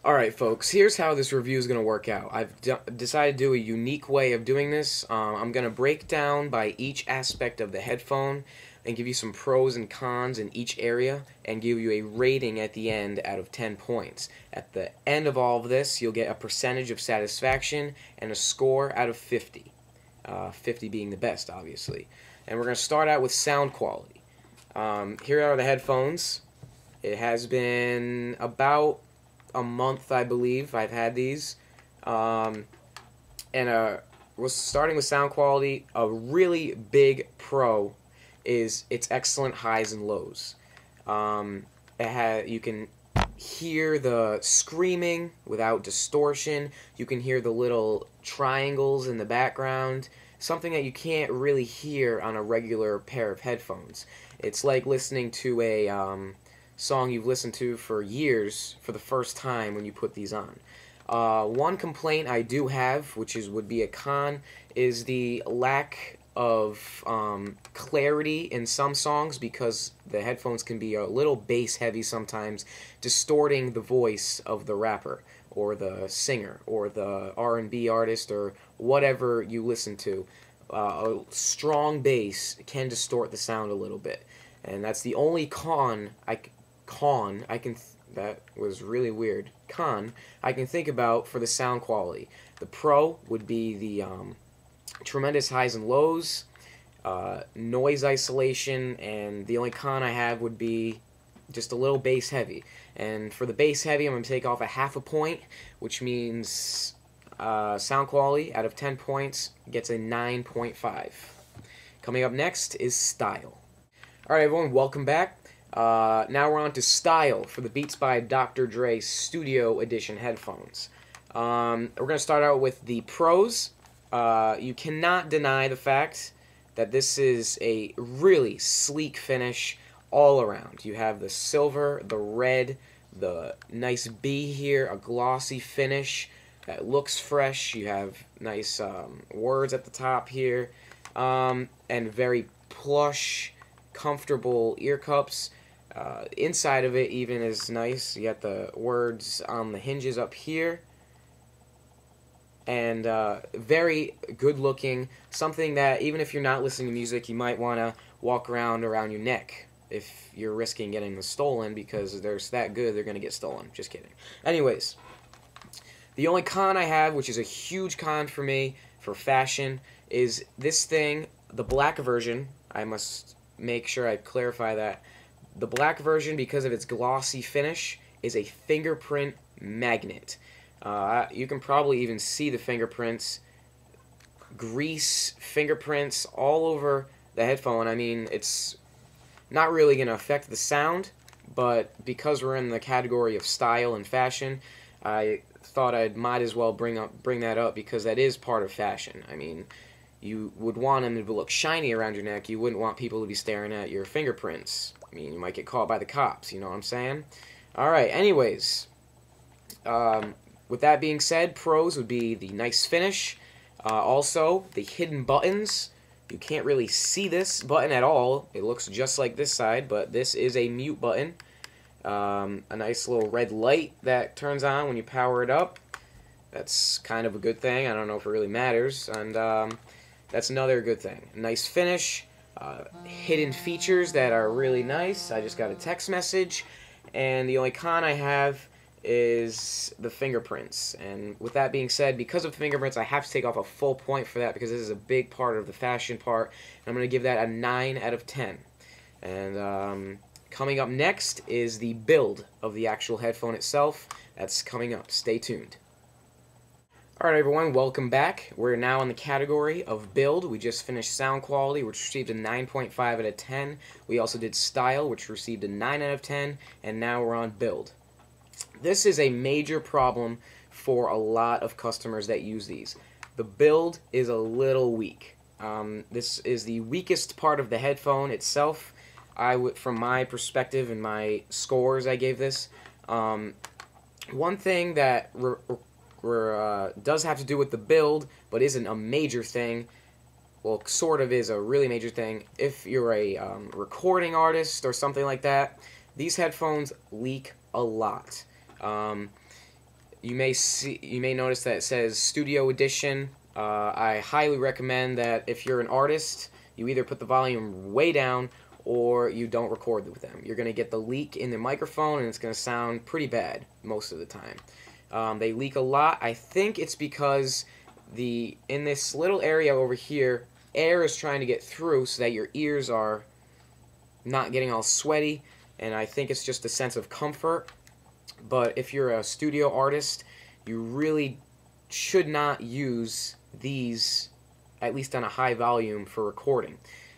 Alright folks, here's how this review is going to work out. I've decided to do a unique way of doing this. I'm going to break down by each aspect of the headphone and give you some pros and cons in each area and give you a rating at the end out of 10 points. At the end of all of this, you'll get a percentage of satisfaction and a score out of 50. 50 being the best, obviously. And we're going to start out with sound quality. Here are the headphones. It has been about a month, I believe, I've had these. We're starting with sound quality. A really big pro is its excellent highs and lows. You can hear the screaming without distortion. You can hear the little triangles in the background, something that you can't really hear on a regular pair of headphones. It's like listening to a song you've listened to for years for the first time when you put these on. One complaint I do have, which would be a con, is the lack of clarity in some songs, because the headphones can be a little bass heavy sometimes, distorting the voice of the rapper or the singer or the R&B artist or whatever you listen to. A strong bass can distort the sound a little bit, and that's the only con I can that was really weird. Con I can think about for the sound quality. The pro would be the tremendous highs and lows, noise isolation, and the only con I have would be just a little bass heavy. And for the bass heavy, I'm going to take off a half a point, which means sound quality out of 10 points gets a 9.5. Coming up next is style. Alright everyone, welcome back. Now we're on to style for the Beats by Dr. Dre Studio Edition headphones. We're going to start out with the pros. You cannot deny the fact that this is a really sleek finish all around. You have the silver, the red, the nice B here, a glossy finish that looks fresh. You have nice words at the top here, and very plush, comfortable ear cups. Inside of it even is nice. You got the words on the hinges up here, and very good looking. Something that even if you're not listening to music, you might want to walk around your neck if you're risking getting them stolen, because they're that good they're going to get stolen. Just kidding. Anyways, the only con I have, which is a huge con for me for fashion, is this thing, the black version. I must make sure I clarify that. The black version, because of its glossy finish, is a fingerprint magnet. You can probably even see the fingerprints, grease fingerprints all over the headphone. I mean, it's not really going to affect the sound, but because we're in the category of style and fashion, I thought I might as well bring that up, because that is part of fashion. I mean, you would want them to look shiny around your neck. You wouldn't want people to be staring at your fingerprints. I mean, you might get caught by the cops, you know what I'm saying? Alright, anyways, with that being said, pros would be the nice finish. Also, the hidden buttons. You can't really see this button at all. It looks just like this side, but this is a mute button. A nice little red light that turns on when you power it up. That's kind of a good thing. I don't know if it really matters. And that's another good thing. Nice finish. Hidden features that are really nice. I just got a text message, and the only con I have is the fingerprints. And with that being said, because of the fingerprints, I have to take off a full point for that, because this is a big part of the fashion part. And I'm going to give that a 9 out of 10. And coming up next is the build of the actual headphone itself. That's coming up. Stay tuned. Alright everyone, welcome back. We're now in the category of build. We just finished sound quality, which received a 9.5 out of 10. We also did style, which received a 9 out of 10. And now we're on build. This is a major problem for a lot of customers that use these. The build is a little weak. This is the weakest part of the headphone itself. From my perspective and my scores I gave this. One thing that does have to do with the build, but isn't a major thing, well, sort of is a really major thing. If you're a recording artist or something like that, these headphones leak a lot. You may notice that it says Studio Edition. I highly recommend that if you're an artist, you either put the volume way down or you don't record with them. You're going to get the leak in the microphone, and it's going to sound pretty bad most of the time. They leak a lot. I think it's because in this little area over here, air is trying to get through so that your ears are not getting all sweaty, and I think it's just a sense of comfort. But if you're a studio artist, you really should not use these, at least on a high volume, for recording.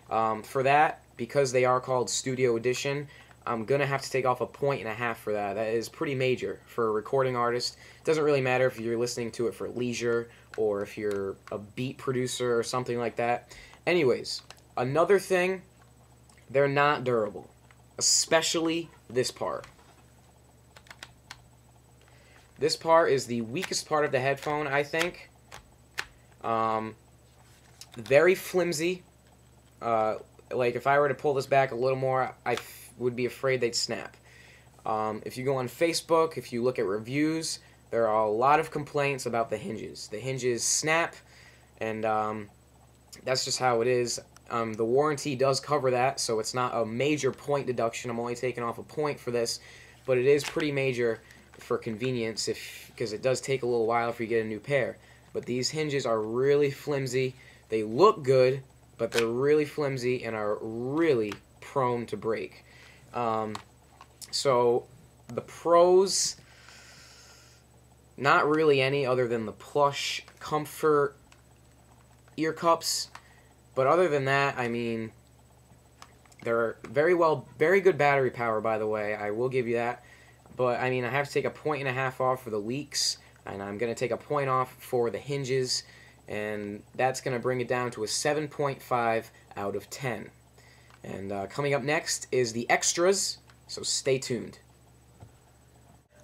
For that, because they are called Studio Edition, I'm going to have to take off 1.5 points for that. That is pretty major for a recording artist. It doesn't really matter if you're listening to it for leisure or if you're a beat producer or something like that. Anyways, another thing, they're not durable, especially this part. This part is the weakest part of the headphone, I think. Very flimsy. Like, if I were to pull this back a little more, I would be afraid they'd snap. If you go on Facebook, if you look at reviews, there are a lot of complaints about the hinges. The hinges snap, and that's just how it is. The warranty does cover that, so it's not a major point deduction. I'm only taking off 1 point for this, but it is pretty major for convenience, because it does take a little while if you get a new pair. But these hinges are really flimsy. They look good, but they're really flimsy and are really prone to break. So the pros, not really any other than the plush comfort ear cups. But other than that, I mean, they're very good battery power, by the way. I will give you that. But, I mean, I have to take 1.5 points off for the leaks, and I'm going to take 1 point off for the hinges, and that's going to bring it down to a 7.5 out of 10. And coming up next is the extras, so stay tuned.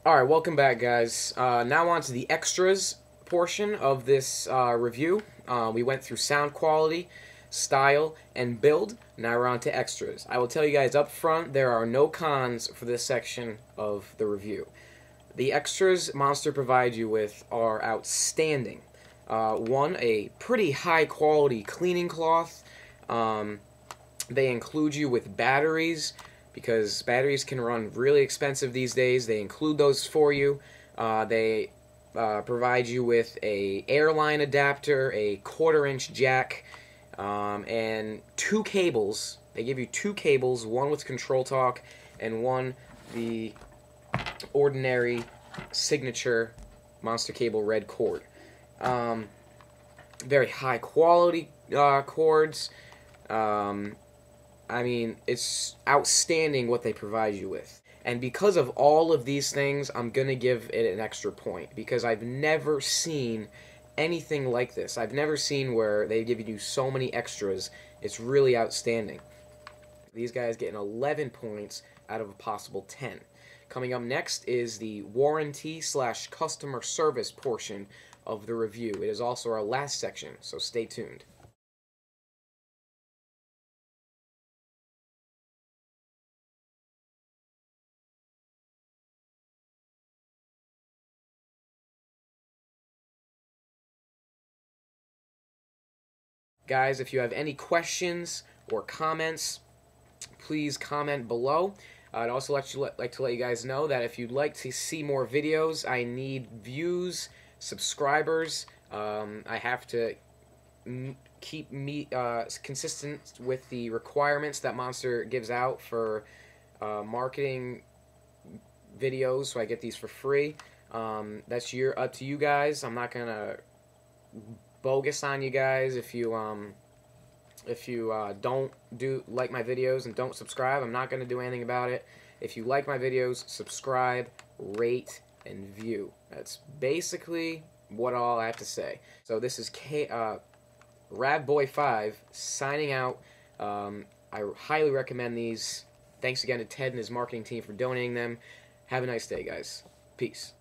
Alright, welcome back, guys. Now on to the extras portion of this review. We went through sound quality, style, and build. Now we're on to extras. I will tell you guys up front, there are no cons for this section of the review. The extras Monster provides you with are outstanding. One, a pretty high quality cleaning cloth. They include you with batteries, because batteries can run really expensive these days. They include those for you. They provide you with a airline adapter, a 1/4-inch jack, and 2 cables. They give you 2 cables, one with Control Talk and one the ordinary signature Monster Cable red cord. Very high quality cords. I mean, it's outstanding what they provide you with. And because of all of these things, I'm going to give it an extra point, because I've never seen anything like this. I've never seen where they give you so many extras. It's really outstanding. These guys get an 11 points out of a possible 10. Coming up next is the warranty/customer service portion of the review. It is also our last section, so stay tuned. Guys, if you have any questions or comments, please comment below. I'd also like to let you guys know that if you'd like to see more videos, I need views, subscribers. I have to keep consistent with the requirements that Monster gives out for marketing videos, so I get these for free. That's up to you guys. I'm not gonna bogus on you guys if you don't like my videos and don't subscribe. I'm not going to do anything about it. If you like my videos, subscribe, rate, and view. That's basically what all I have to say. So this is Radboy5 signing out. I highly recommend these. Thanks again to Ted and his marketing team for donating them. Have a nice day, guys. Peace.